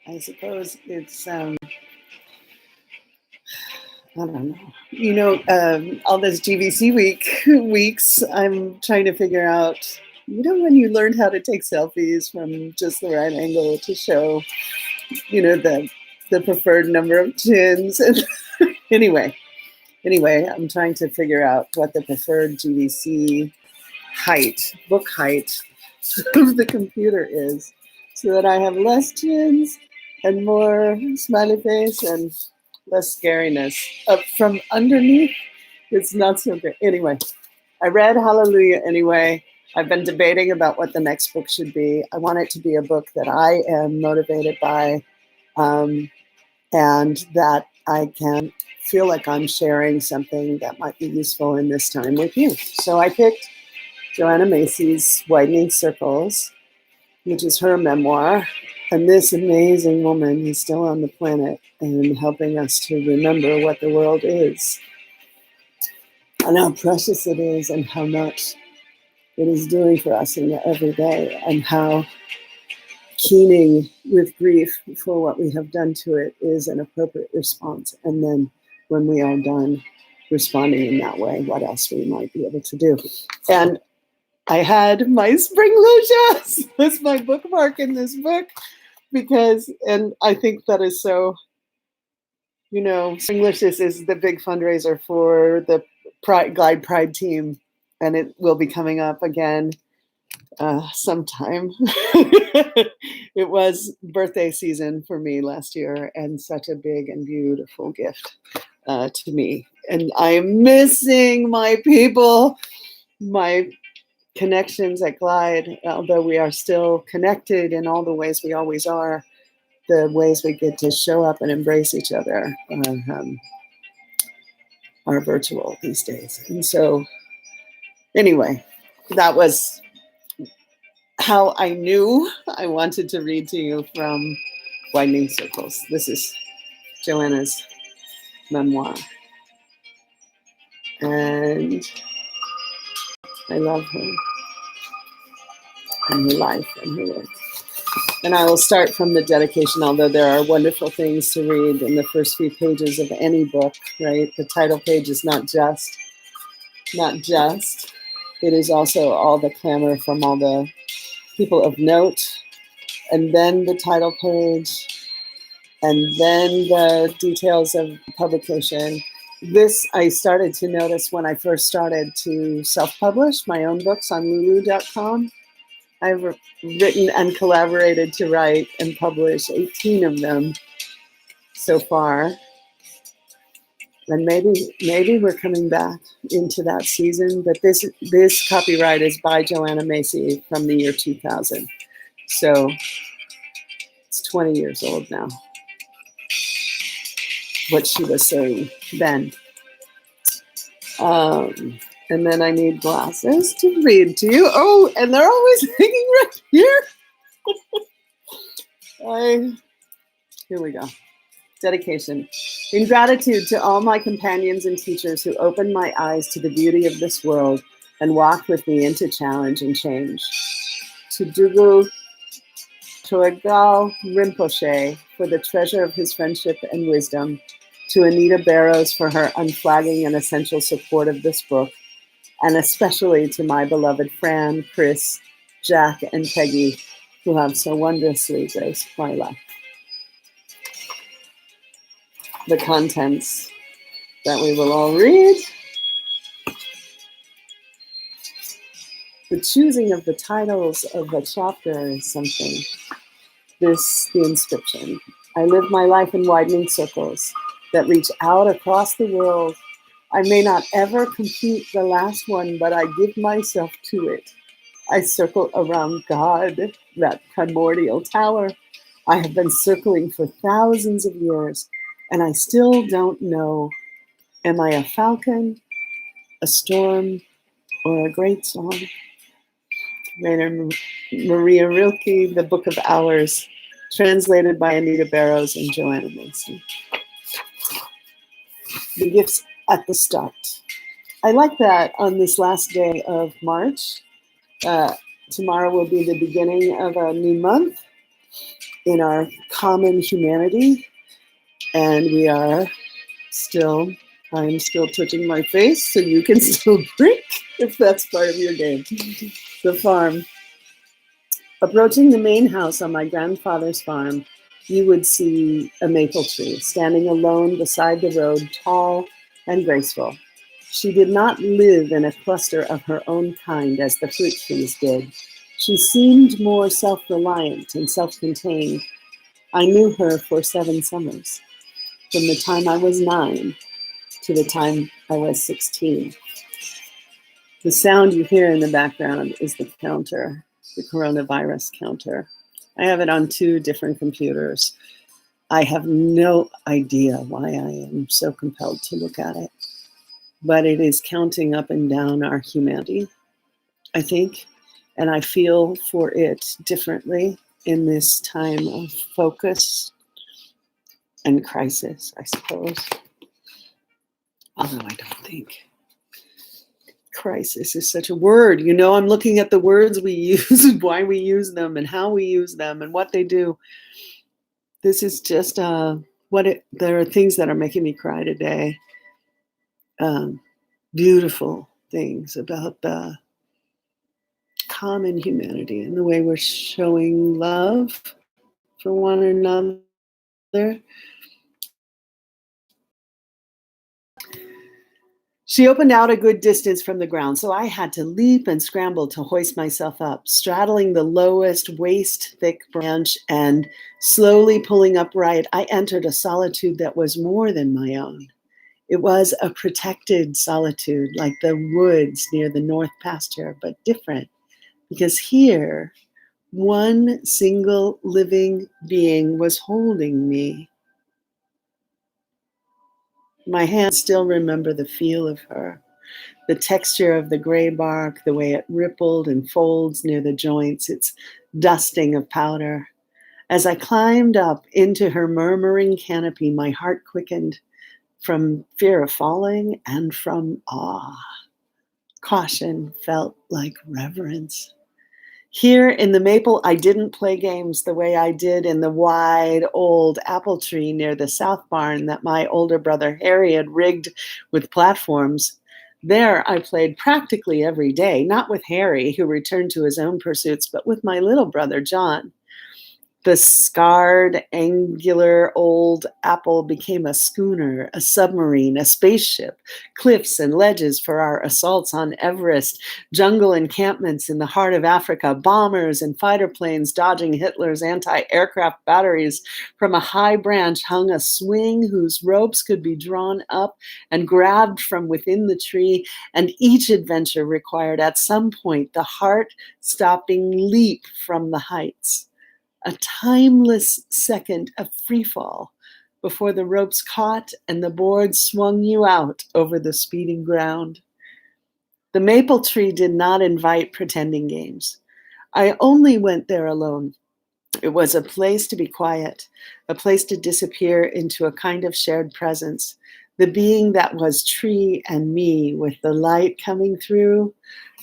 I suppose it's, I don't know. You know, all this GVC weeks, I'm trying to figure out, you know, when you learn how to take selfies from just the right angle to show, you know, the preferred number of chins. And anyway, I'm trying to figure out what the preferred GVC height, book height of the computer is, so that I have less chins and more smiley face and less scariness. Up from underneath, it's not so good. Anyway, I read Hallelujah anyway. I've been debating about what the next book should be. I want it to be a book that I am motivated by, and that I can feel like I'm sharing something that might be useful in this time with you. So I picked Joanna Macy's Widening Circles, which is her memoir. And this amazing woman is still on the planet and helping us to remember what the world is and how precious it is and how much it is doing for us in the everyday, and how keening with grief for what we have done to it is an appropriate response. And then when we are done responding in that way, what else we might be able to do. And I had my Springlicious as my bookmark in this book because, and I think that is so, you know, Springlicious is the big fundraiser for the Glide Pride team, and it will be coming up again sometime. It was birthday season for me last year, and such a big and beautiful gift to me. And I'm missing my people, my connections at Glide, although we are still connected in all the ways we always are. The ways we get to show up and embrace each other are virtual these days. And so anyway, that was how I knew I wanted to read to you from Widening Circles. This is Joanna's memoir. And I love her and her life and her work. And I will start from the dedication, although there are wonderful things to read in the first few pages of any book, right? The title page is not just. It is also all the clamor from all the people of note, and then the title page, and then the details of publication. This I started to notice when I first started to self-publish my own books on lulu.com. I've written and collaborated to write and publish 18 of them so far. And maybe we're coming back into that season, but this copyright is by Joanna Macy from the year 2000. So it's 20 years old now, what she was saying then. And then I need glasses to read to you. Oh, and they're always hanging right here. Here we go. Dedication. In gratitude to all my companions and teachers who opened my eyes to the beauty of this world and walked with me into challenge and change. To Dugu Choegal Rinpoche for the treasure of his friendship and wisdom. To Anita Barrows for her unflagging and essential support of this book. And especially to my beloved Fran, Chris, Jack, and Peggy, who have so wondrously graced my life. The contents that we will all read. The choosing of the titles of a chapter is something. The inscription. I live my life in widening circles that reach out across the world. I may not ever complete the last one, but I give myself to it. I circle around God, that primordial tower. I have been circling for thousands of years, and I still don't know. Am I a falcon, a storm, or a great song? Maria Rilke, The Book of Hours, translated by Anita Barrows and Joanna Macy. The gifts at the start. I like that on this last day of March. Tomorrow will be the beginning of a new month. in our common humanity, and we are still, I'm still touching my face, so you can still drink if that's part of your game. The farm. Approaching the main house on my grandfather's farm, you would see a maple tree standing alone beside the road, tall and graceful. She did not live in a cluster of her own kind as the fruit trees did. She seemed more self-reliant and self-contained. I knew her for 7 summers, from the time I was 9 to the time I was 16. The sound you hear in the background is the counter, the coronavirus counter. I have it on 2 different computers. I have no idea why I am so compelled to look at it, but it is counting up and down our humanity, I think, and I feel for it differently in this time of focus and crisis, I suppose. Although I don't think crisis is such a word. You know, I'm looking at the words we use and why we use them and how we use them and what they do. This is just there are things that are making me cry today. Beautiful things about the common humanity and the way we're showing love for one another. She opened out a good distance from the ground, so I had to leap and scramble to hoist myself up, straddling the lowest, waist-thick branch and slowly pulling upright. I entered a solitude that was more than my own. It was a protected solitude, like the woods near the north pasture, but different, because here, one single living being was holding me. My hands still remember the feel of her. The texture of the gray bark, the way it rippled and folds near the joints, its dusting of powder. As I climbed up into her murmuring canopy, my heart quickened from fear of falling and from awe. Caution felt like reverence. Here in the maple, I didn't play games the way I did in the wide old apple tree near the south barn that my older brother Harry had rigged with platforms. There, I played practically every day, not with Harry, who returned to his own pursuits, but with my little brother, John. The scarred, angular old apple became a schooner, a submarine, a spaceship, cliffs and ledges for our assaults on Everest, jungle encampments in the heart of Africa, bombers and fighter planes dodging Hitler's anti-aircraft batteries. From a high branch hung a swing whose ropes could be drawn up and grabbed from within the tree, and each adventure required at some point the heart-stopping leap from the heights. A timeless second of free fall before the ropes caught and the board swung you out over the speeding ground. The maple tree did not invite pretending games. I only went there alone. It was a place to be quiet, a place to disappear into a kind of shared presence. The being that was tree and me with the light coming through.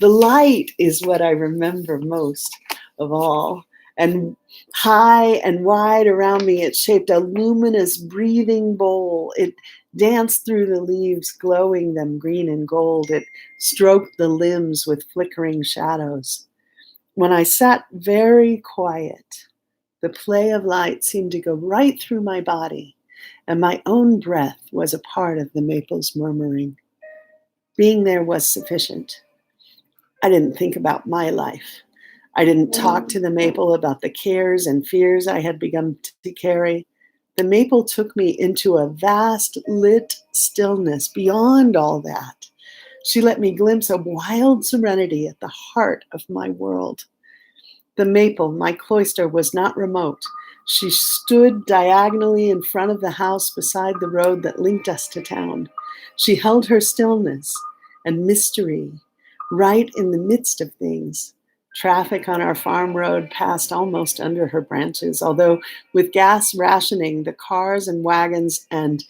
The light is what I remember most of all. And high and wide around me, it shaped a luminous breathing bowl. It danced through the leaves, glowing them green and gold. It stroked the limbs with flickering shadows. When I sat very quiet, the play of light seemed to go right through my body, and my own breath was a part of the maple's murmuring. Being there was sufficient. I didn't think about my life. I didn't talk to the maple about the cares and fears I had begun to carry. The maple took me into a vast lit stillness beyond all that. She let me glimpse a wild serenity at the heart of my world. The maple, my cloister, was not remote. She stood diagonally in front of the house beside the road that linked us to town. She held her stillness and mystery right in the midst of things. Traffic on our farm road passed almost under her branches, although with gas rationing, the cars and wagons and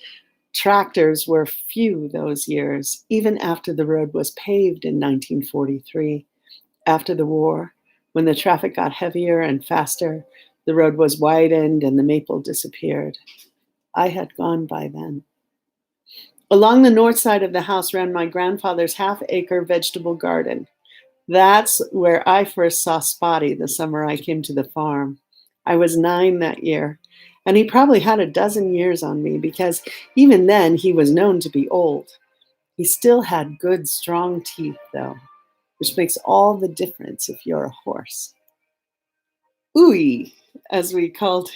tractors were few those years, even after the road was paved in 1943. After the war, when the traffic got heavier and faster, The road was widened and the maple disappeared. I had gone by then. Along the north side of the house ran my grandfather's half-acre vegetable garden. That's where I first saw Spotty the summer I came to the farm. I was 9 that year, and he probably had a dozen years on me because even then he was known to be old. He still had good, strong teeth, though, which makes all the difference if you're a horse. Ooey, as we called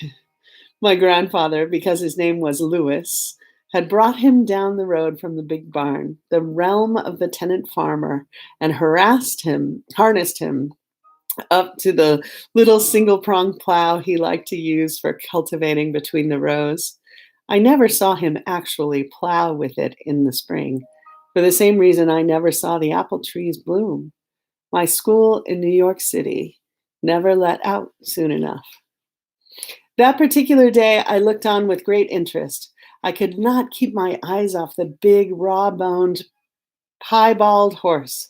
my grandfather because his name was Louis, had brought him down the road from the big barn, the realm of the tenant farmer, and harnessed him up to the little single-pronged plow he liked to use for cultivating between the rows. I never saw him actually plow with it in the spring, for the same reason I never saw the apple trees bloom. My school in New York City never let out soon enough. That particular day, I looked on with great interest. I could not keep my eyes off the big, raw-boned, piebald horse.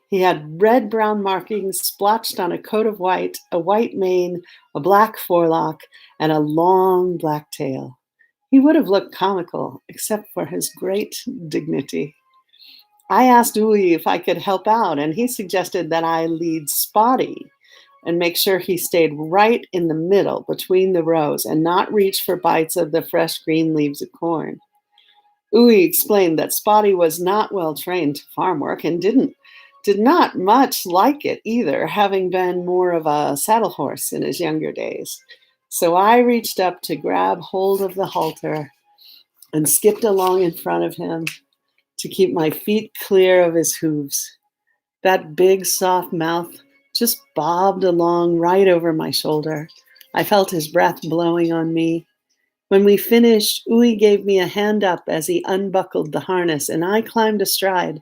He had red-brown markings splotched on a coat of white, a white mane, a black forelock, and a long black tail. He would have looked comical, except for his great dignity. I asked Uwe if I could help out, and he suggested that I lead Spotty and make sure he stayed right in the middle between the rows and not reach for bites of the fresh green leaves of corn. Uwe explained that Spotty was not well trained to farm work and did not much like it either, having been more of a saddle horse in his younger days. So I reached up to grab hold of the halter and skipped along in front of him to keep my feet clear of his hooves. That big, soft mouth just bobbed along right over my shoulder. I felt his breath blowing on me. When we finished, Uwe gave me a hand up as he unbuckled the harness, and I climbed astride.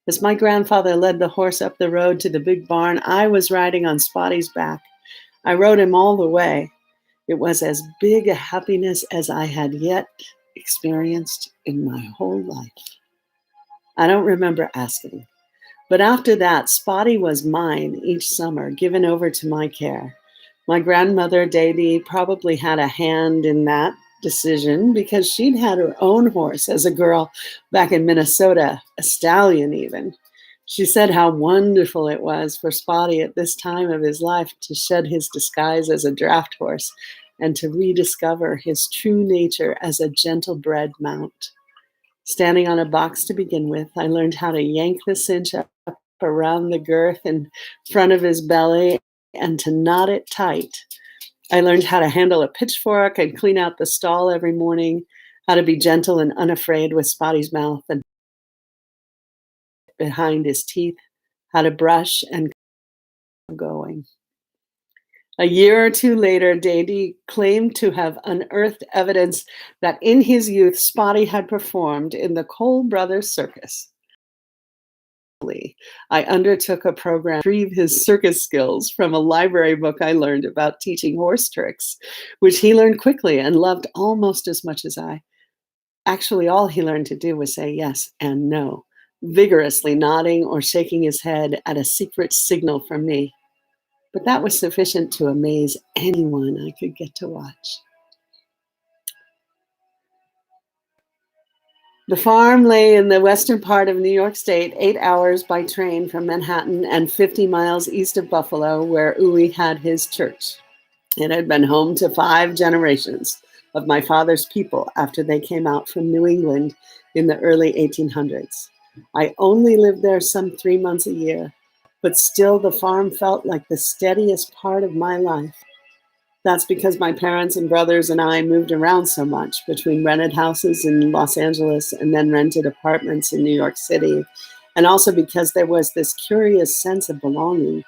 As my grandfather led the horse up the road to the big barn, I was riding on Spotty's back. I rode him all the way. It was as big a happiness as I had yet experienced in my whole life. I don't remember asking. But after that, Spotty was mine each summer, given over to my care. My grandmother, Davy, probably had a hand in that decision because she'd had her own horse as a girl back in Minnesota, a stallion even. She said how wonderful it was for Spotty at this time of his life to shed his disguise as a draft horse and to rediscover his true nature as a gentle-bred mount. Standing on a box to begin with, I learned how to yank the cinch up around the girth in front of his belly and to knot it tight. I learned how to handle a pitchfork and clean out the stall every morning, how to be gentle and unafraid with Spotty's mouth and behind his teeth, how to brush and going. A year or two later, Dady claimed to have unearthed evidence that in his youth, Spotty had performed in the Cole Brothers Circus. I undertook a program to retrieve his circus skills from a library book I learned about teaching horse tricks, which he learned quickly and loved almost as much as I. Actually, all he learned to do was say yes and no, vigorously nodding or shaking his head at a secret signal from me. But that was sufficient to amaze anyone I could get to watch. The farm lay in the western part of New York State, 8 hours by train from Manhattan and 50 miles east of Buffalo, where Uwe had his church. It had been home to 5 generations of my father's people after they came out from New England in the early 1800s. I only lived there some 3 months a year, but still the farm felt like the steadiest part of my life. That's because my parents and brothers and I moved around so much between rented houses in Los Angeles and then rented apartments in New York City, and also because there was this curious sense of belonging.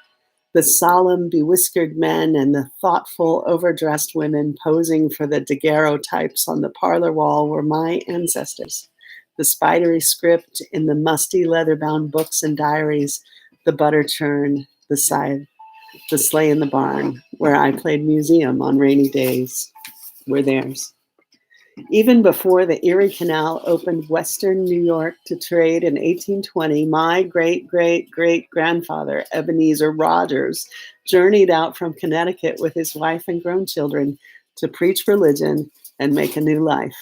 The solemn, bewhiskered men and the thoughtful, overdressed women posing for the daguerreotypes on the parlor wall were my ancestors. The spidery script in the musty leather-bound books and diaries, the butter churn, the scythe, the sleigh in the barn, where I played museum on rainy days, were theirs. Even before the Erie Canal opened western New York to trade in 1820, my great-great-great-grandfather, Ebenezer Rogers, journeyed out from Connecticut with his wife and grown children to preach religion and make a new life.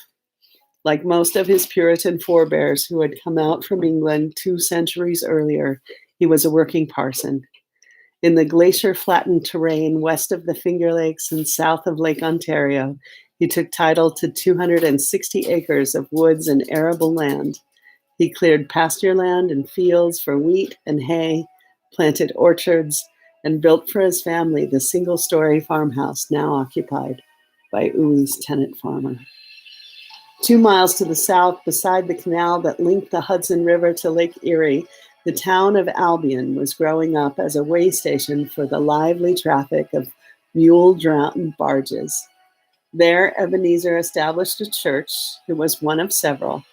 Like most of his Puritan forebears who had come out from England 2 centuries earlier, he was a working parson. In the glacier-flattened terrain west of the Finger Lakes and south of Lake Ontario, he took title to 260 acres of woods and arable land. He cleared pasture land and fields for wheat and hay, planted orchards, and built for his family the single-story farmhouse now occupied by Uwe's tenant farmer. 2 miles to the south, beside the canal that linked the Hudson River to Lake Erie, the town of Albion was growing up as a way station for the lively traffic of mule-drawn barges. There, Ebenezer established a church. It was one of several.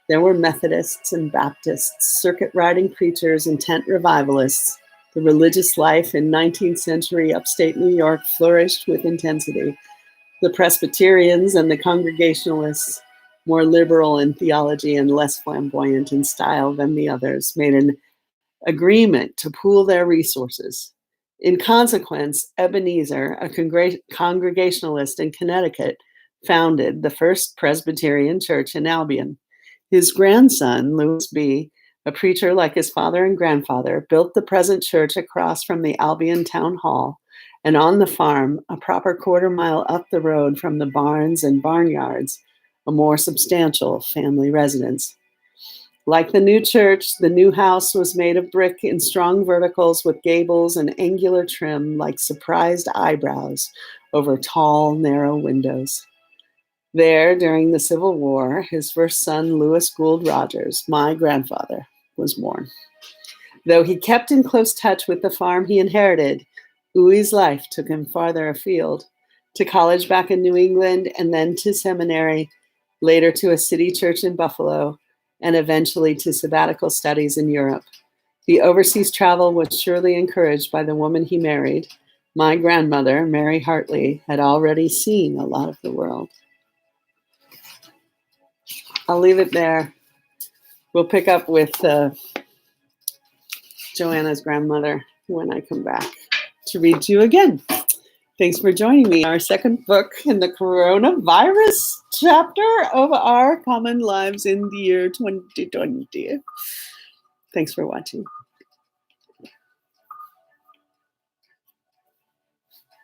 There were Methodists and Baptists, circuit-riding preachers and tent revivalists. The religious life in 19th century upstate New York flourished with intensity. The Presbyterians and the Congregationalists, more liberal in theology and less flamboyant in style than the others, made an agreement to pool their resources. In consequence, Ebenezer, a Congregationalist in Connecticut, founded the first Presbyterian church in Albion. His grandson, Louis B., a preacher like his father and grandfather, built the present church across from the Albion Town Hall, and on the farm, a proper quarter-mile up the road from the barns and barnyards, a more substantial family residence. Like the new church, the new house was made of brick in strong verticals with gables and angular trim like surprised eyebrows over tall, narrow windows. There, during the Civil War, his first son, Louis Gould Rogers, my grandfather, was born. Though he kept in close touch with the farm he inherited, Uwe's life took him farther afield, to college back in New England and then to seminary, later to a city church in Buffalo, and eventually to sabbatical studies in Europe. The overseas travel was surely encouraged by the woman he married. My grandmother, Mary Hartley, had already seen a lot of the world. I'll leave it there. We'll pick up with Joanna's grandmother when I come back to read to you again. Thanks for joining me. Our second book in the coronavirus chapter of our common lives in the year 2020. Thanks for watching.